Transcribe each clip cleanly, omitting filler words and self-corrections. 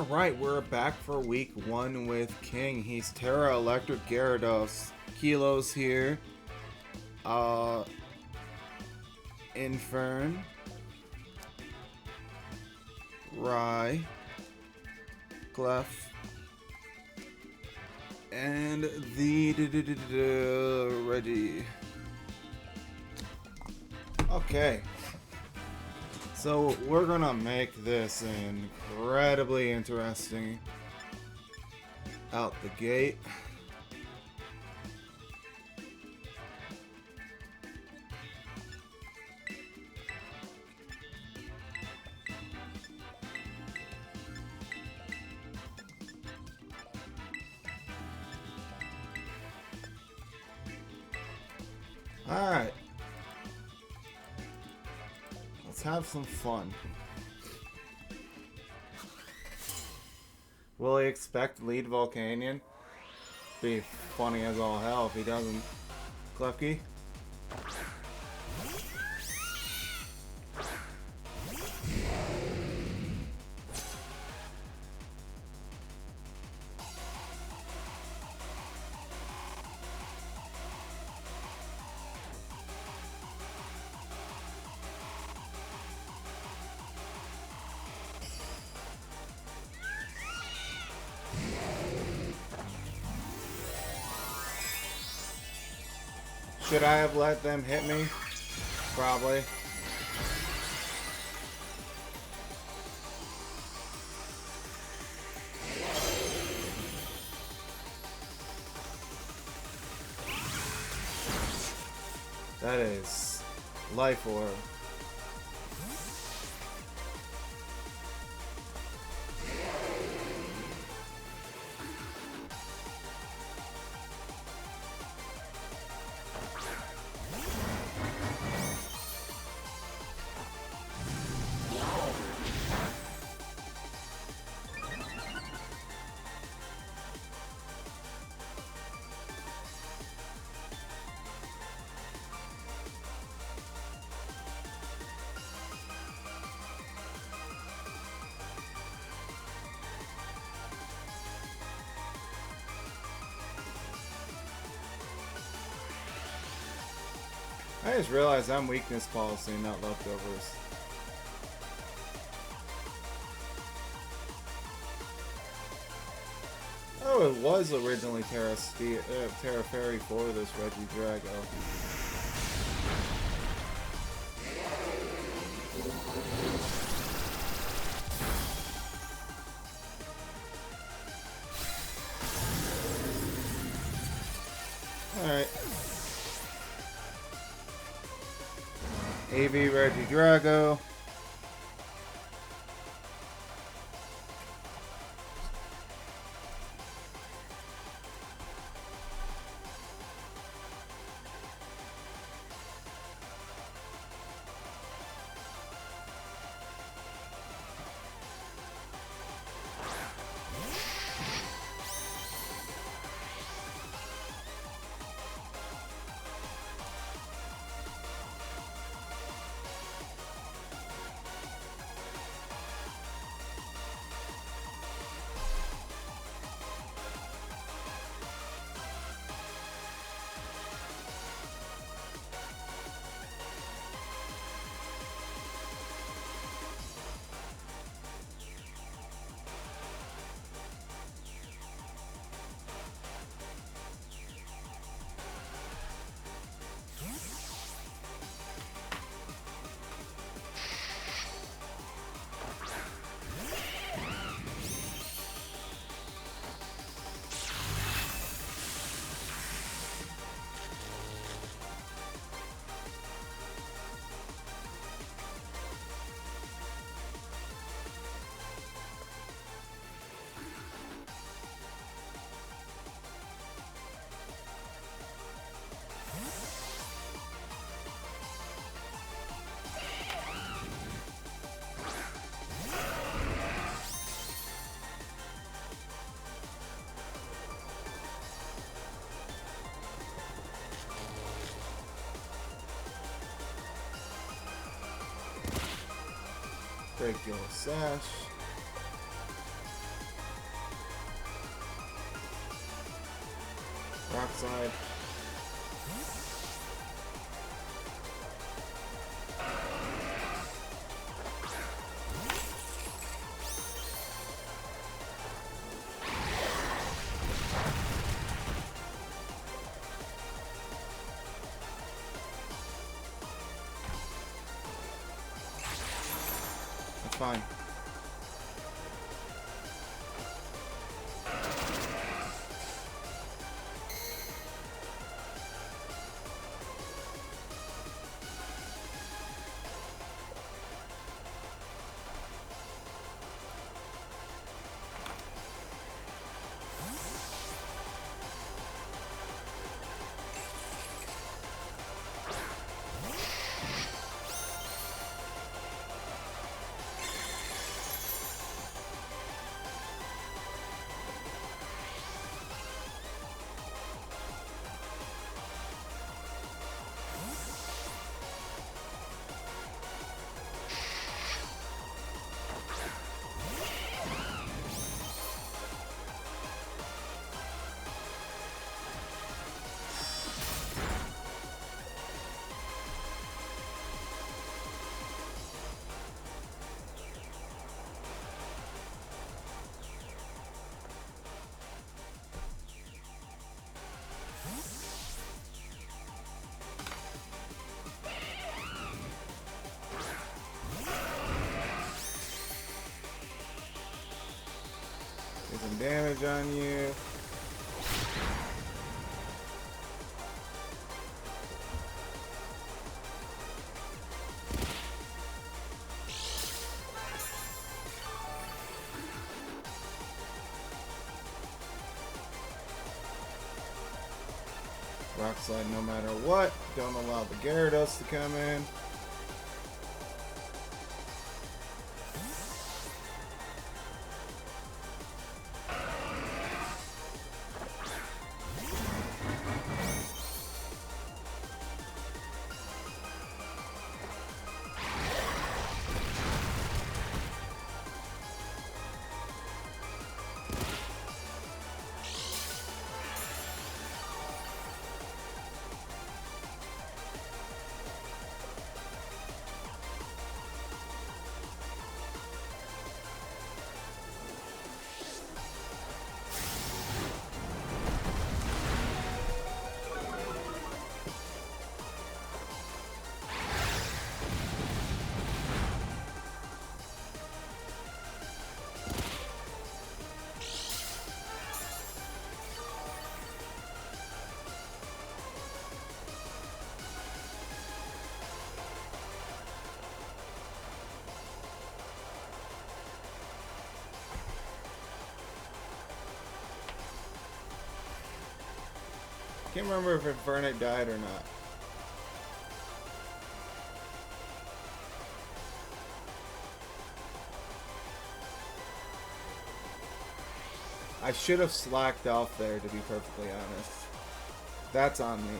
Alright, we're back for week 1 with King. He's Terra Electric Gyarados. Kilos here. Infern. Rye. Clef. And the Reggie. Okay. So we're gonna make this incredibly interesting out the gate. Alright. Let's have some fun. Will he expect lead Volcanion? Be funny as all hell if he doesn't. Klefki? Should I have let them hit me? Probably. That is Life Orb. I just realized I'm weakness policy, not leftovers. Oh, it was originally Terra Fairy for this Regidrago. Alright. AV Regidrago. Regular Sash. Rock slide. That's fine. Get some damage on you. Rock slide no matter what. Don't allow the Gyarados to come in. Can't remember if Infernape died or not. I should have slacked off there, to be perfectly honest. That's on me.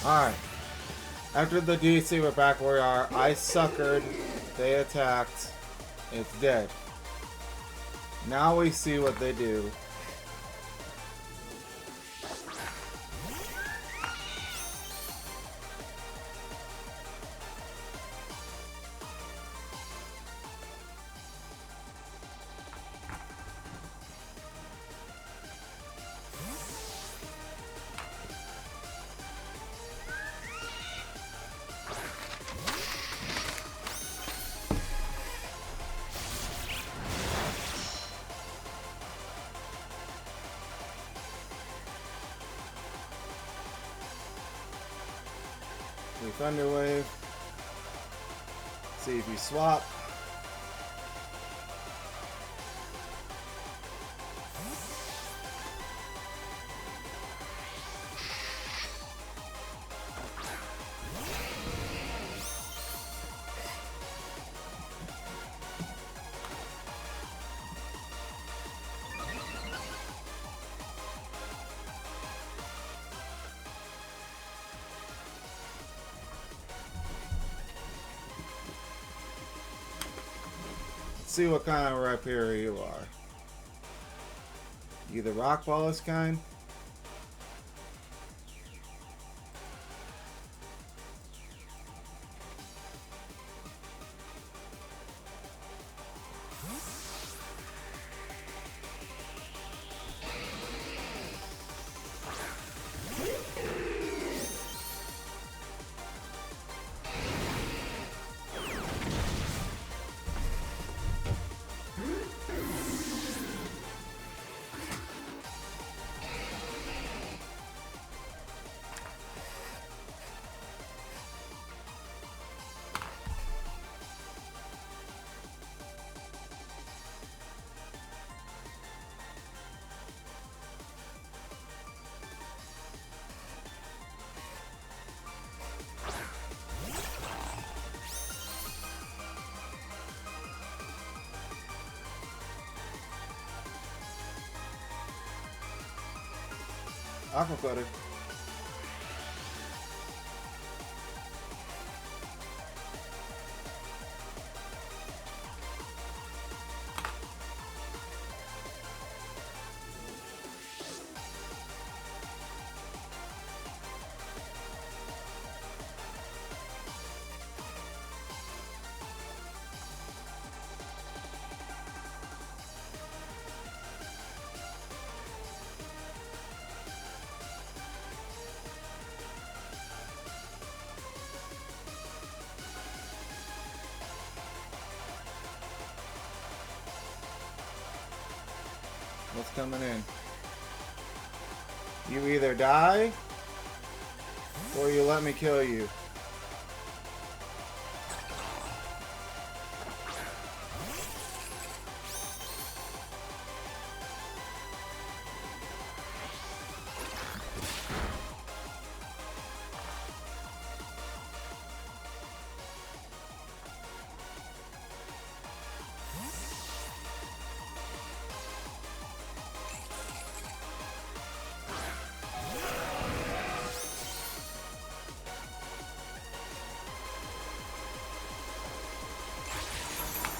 Alright. After the DC, we're back where we are. I suckered. They attacked. It's dead. Now we see what they do. Thunder Wave. See if you swap. See what kind of rapier you are. You the rock ballist kind? Aqua Cutter. What's coming in? You either die, or you let me kill you.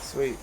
Sweet.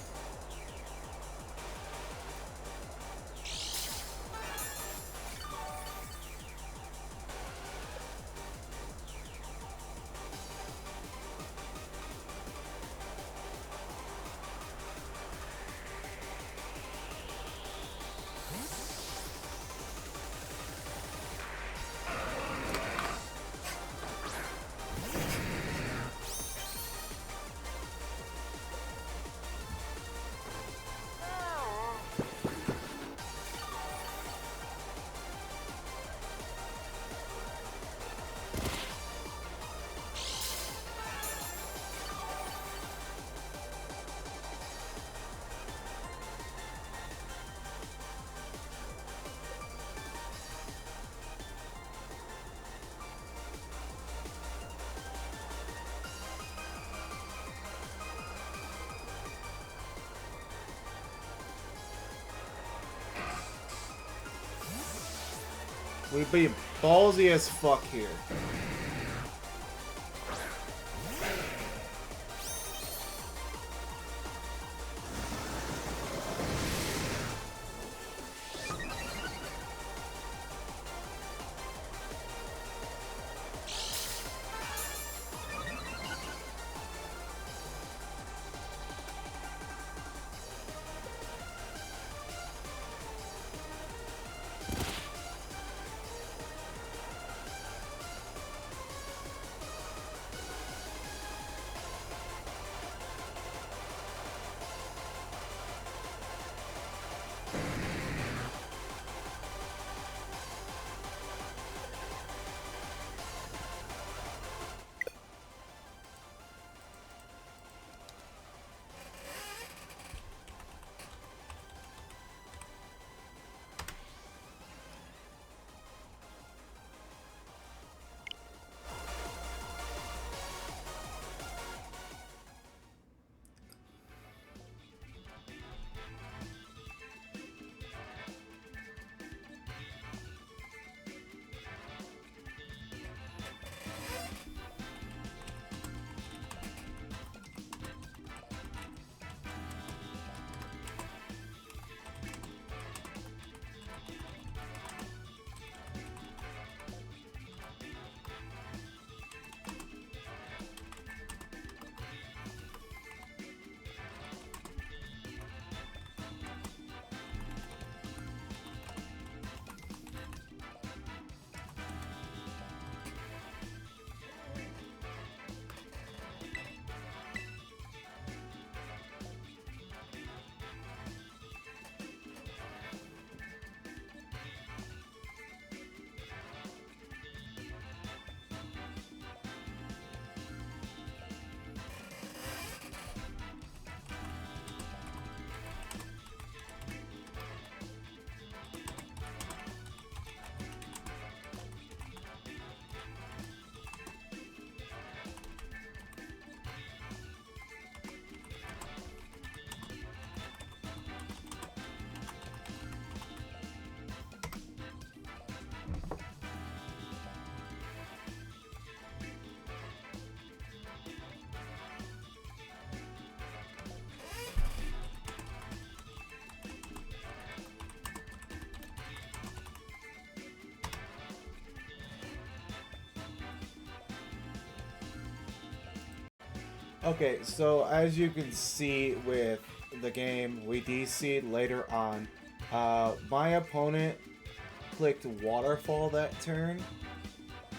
We'd be ballsy as fuck here. Okay, so as you can see with the game, we DC'd later on. My opponent clicked Waterfall that turn.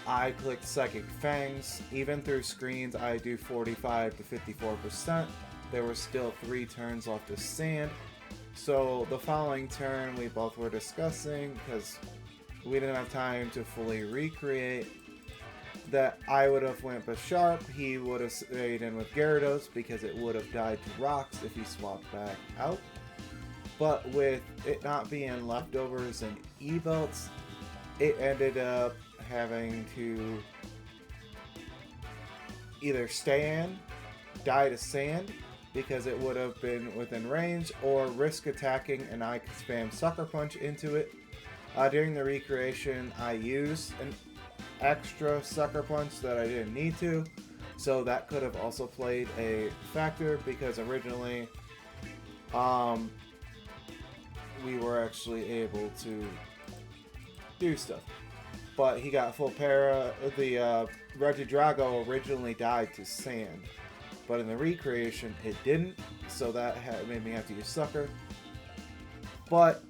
I clicked Psychic Fangs. Even through screens, I do 45 to 54%. There were still 3 turns left of Sand. So the following turn, we both were discussing, because we didn't have time to fully recreate, that I would have went Bisharp, he would have stayed in with Gyarados because it would have died to Rocks if he swapped back out. But with it not being leftovers and E-belts, it ended up having to either stay in, die to Sand, because it would have been within range, or risk attacking and I could spam Sucker Punch into it. During the recreation, I used an extra Sucker Punch that I didn't need to, so that could have also played a factor, because originally we were actually able to do stuff. But he got full para. The Regidrago originally died to Sand, but in the recreation it didn't, so that made me have to use Sucker. But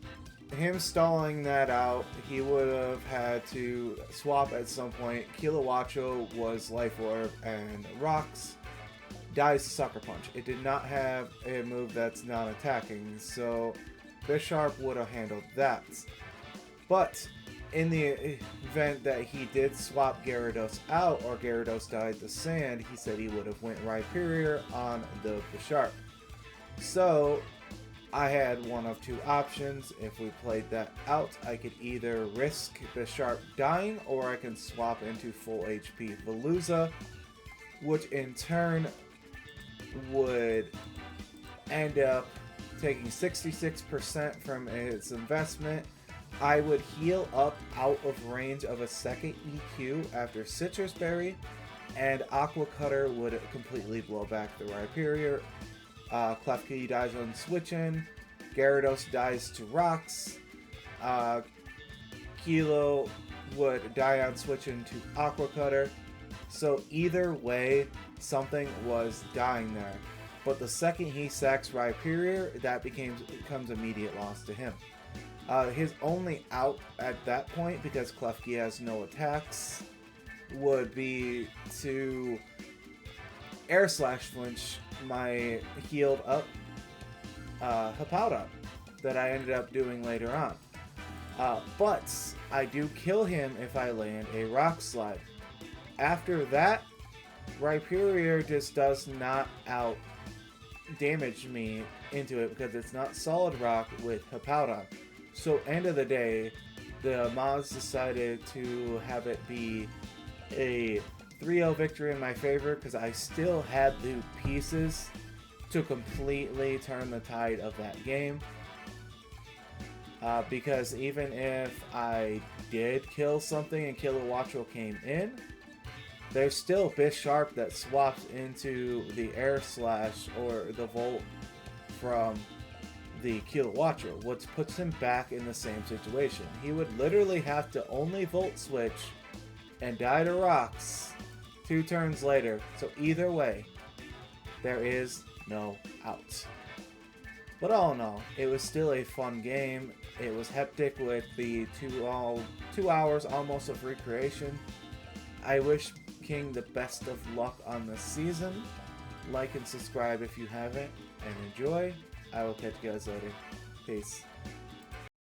him stalling that out, he would have had to swap at some point. Kilowacho was Life Orb, and Rocks dies to Sucker Punch. It did not have a move that's non-attacking, so Bisharp would have handled that. But in the event that he did swap Gyarados out, or Gyarados died to Sand, he said he would have went Rhyperior on the Bisharp. So I had one of 2 options. If we played that out, I could either risk Bisharp dying, or I can swap into full HP Veluza, which in turn would end up taking 66% from its investment. I would heal up out of range of a second EQ after Citrus Berry, and Aqua Cutter would completely blow back the Rhyperior. Klefki dies on switch-in, Gyarados dies to Rocks, Kilo would die on switch-in to Aqua Cutter. So either way, something was dying there. But the second he sacks Rhyperior, that becomes immediate loss to him. His only out at that point, because Klefki has no attacks, would be to Air Slash flinch my healed up Hippowdon that I ended up doing later on. But I do kill him if I land a Rock Slide. After that, Rhyperior just does not out damage me into it because it's not Solid Rock with Hippowdon. So end of the day, the mods decided to have it be a 3-0 victory in my favor, because I still had the pieces to completely turn the tide of that game. Because even if I did kill something and Kilowacho came in, there's still Bisharp that swaps into the Air Slash or the Volt from the Kilowacho, which puts him back in the same situation. He would literally have to only Volt Switch and die to Rocks 2 turns later. So either way, there is no outs. But all in all, it was still a fun game. It was hectic with the 2 hours almost of recreation. I wish King the best of luck on the season. Like and subscribe if you haven't, and enjoy. I will catch you guys later. Peace.